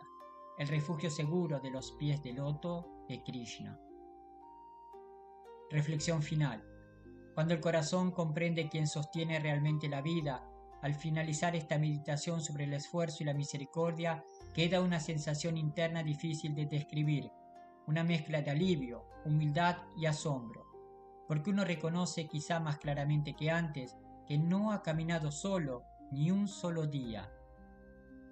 el refugio seguro de los pies de loto de Krishna. Reflexión final. Cuando el corazón comprende quién sostiene realmente la vida, al finalizar esta meditación sobre el esfuerzo y la misericordia, queda una sensación interna difícil de describir, una mezcla de alivio, humildad y asombro, porque uno reconoce quizá más claramente que antes que no ha caminado solo ni un solo día.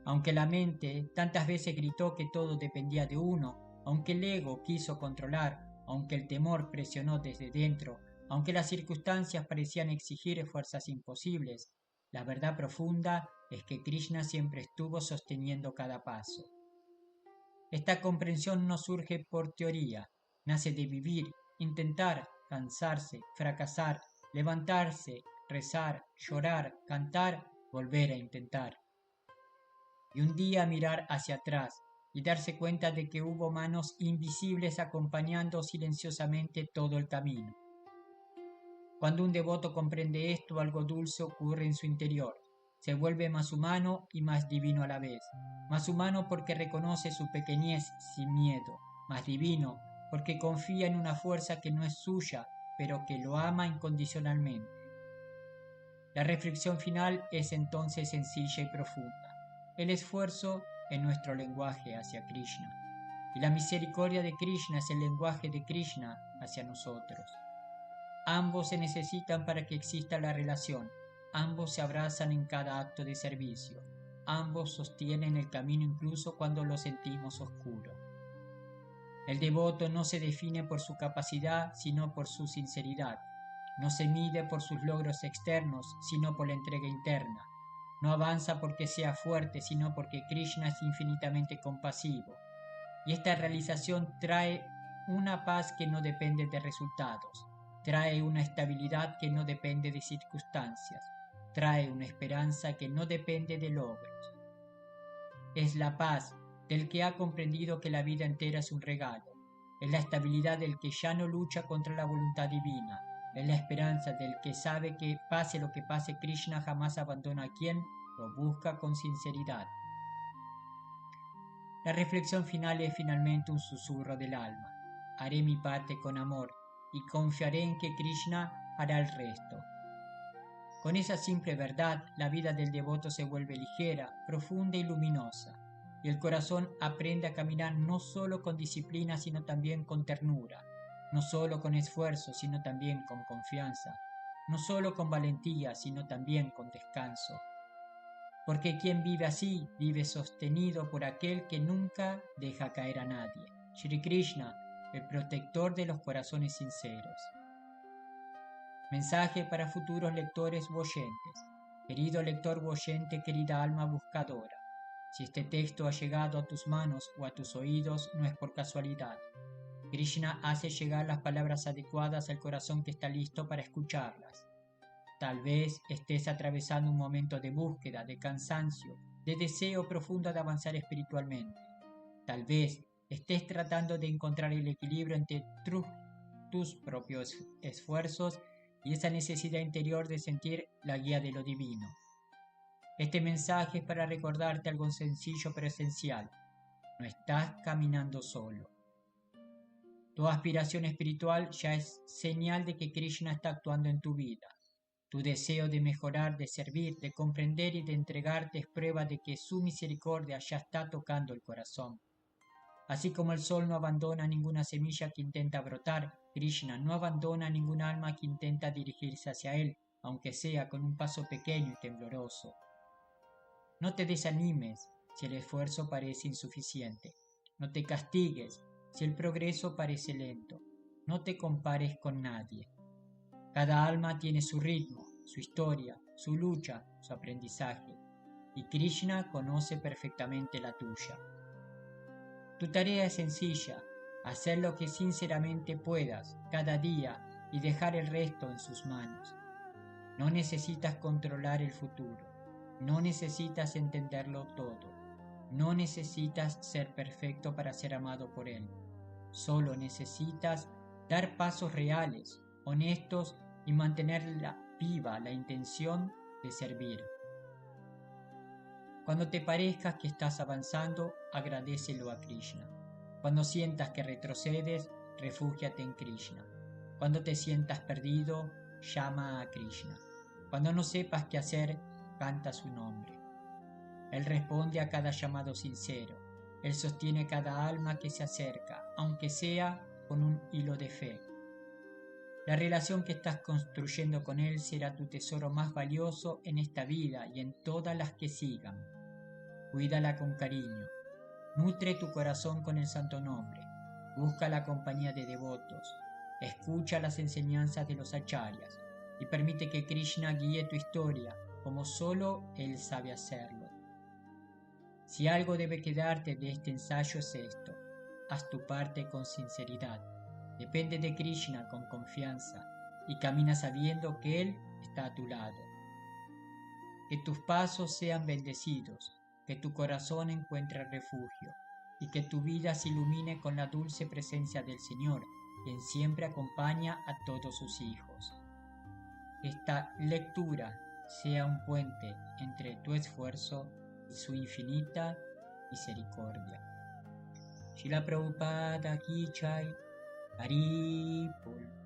Aunque la mente tantas veces gritó que todo dependía de uno, aunque el ego quiso controlar, aunque el temor presionó desde dentro, aunque las circunstancias parecían exigir fuerzas imposibles, la verdad profunda es que Krishna siempre estuvo sosteniendo cada paso. Esta comprensión no surge por teoría, nace de vivir, intentar, cansarse, fracasar, levantarse, rezar, llorar, cantar, volver a intentar. Y un día mirar hacia atrás y darse cuenta de que hubo manos invisibles acompañando silenciosamente todo el camino. Cuando un devoto comprende esto, algo dulce ocurre en su interior. Se vuelve más humano y más divino a la vez. Más humano porque reconoce su pequeñez sin miedo. Más divino porque confía en una fuerza que no es suya, pero que lo ama incondicionalmente. La reflexión final es entonces sencilla y profunda. El esfuerzo es nuestro lenguaje hacia Krishna, y la misericordia de Krishna es el lenguaje de Krishna hacia nosotros. Ambos se necesitan para que exista la relación, ambos se abrazan en cada acto de servicio, ambos sostienen el camino incluso cuando lo sentimos oscuro. El devoto no se define por su capacidad, sino por su sinceridad. No se mide por sus logros externos, sino por la entrega interna. No avanza porque sea fuerte, sino porque Krishna es infinitamente compasivo. Y esta realización trae una paz que no depende de resultados, trae una estabilidad que no depende de circunstancias, trae una esperanza que no depende de logros. Es la paz del que ha comprendido que la vida entera es un regalo, es la estabilidad del que ya no lucha contra la voluntad divina, es la esperanza del que sabe que pase lo que pase, Krishna jamás abandona a quien lo busca con sinceridad. La reflexión final es finalmente un susurro del alma. Haré mi parte con amor y confiaré en que Krishna hará el resto. Con esa simple verdad, la vida del devoto se vuelve ligera, profunda y luminosa, y el corazón aprende a caminar no solo con disciplina, sino también con ternura, no solo con esfuerzo, sino también con confianza, no solo con valentía, sino también con descanso. Porque quien vive así, vive sostenido por aquel que nunca deja caer a nadie. Shri Krishna, el protector de los corazones sinceros. Mensaje para futuros lectores u oyentes. Querido lector u oyente, querida alma buscadora. Si este texto ha llegado a tus manos o a tus oídos, no es por casualidad. Krishna hace llegar las palabras adecuadas al corazón que está listo para escucharlas. Tal vez estés atravesando un momento de búsqueda, de cansancio, de deseo profundo de avanzar espiritualmente. Tal vez estés tratando de encontrar el equilibrio entre tus propios esfuerzos y esa necesidad interior de sentir la guía de lo divino. Este mensaje es para recordarte algo sencillo pero esencial. No estás caminando solo. Tu aspiración espiritual ya es señal de que Krishna está actuando en tu vida. Tu deseo de mejorar, de servir, de comprender y de entregarte es prueba de que su misericordia ya está tocando el corazón. Así como el sol no abandona ninguna semilla que intenta brotar, Krishna no abandona ningún alma que intenta dirigirse hacia él, aunque sea con un paso pequeño y tembloroso. No te desanimes si el esfuerzo parece insuficiente. No te castigues si el progreso parece lento. No te compares con nadie. Cada alma tiene su ritmo, su historia, su lucha, su aprendizaje, y Krishna conoce perfectamente la tuya. Tu tarea es sencilla, hacer lo que sinceramente puedas cada día y dejar el resto en sus manos. No necesitas controlar el futuro, no necesitas entenderlo todo, no necesitas ser perfecto para ser amado por Él. Solo necesitas dar pasos reales, honestos y mantener viva la intención de servir. Cuando te parezcas que estás avanzando, agradécelo a Krishna. Cuando sientas que retrocedes, refúgiate en Krishna. Cuando te sientas perdido, llama a Krishna. Cuando no sepas qué hacer, canta su nombre. Él responde a cada llamado sincero. Él sostiene cada alma que se acerca, aunque sea con un hilo de fe. La relación que estás construyendo con Él será tu tesoro más valioso en esta vida y en todas las que sigan. Cuídala con cariño. Nutre tu corazón con el santo nombre. Busca la compañía de devotos. Escucha las enseñanzas de los acharyas y permite que Krishna guíe tu historia como solo Él sabe hacerlo. Si algo debe quedarte de este ensayo es esto: haz tu parte con sinceridad, depende de Krishna con confianza y camina sabiendo que Él está a tu lado. Que tus pasos sean bendecidos, que tu corazón encuentre refugio y que tu vida se ilumine con la dulce presencia del Señor, quien siempre acompaña a todos sus hijos. Que esta lectura sea un puente entre tu esfuerzo y su infinita misericordia. Srila Prabhupada Ki Jai. Hari Bol.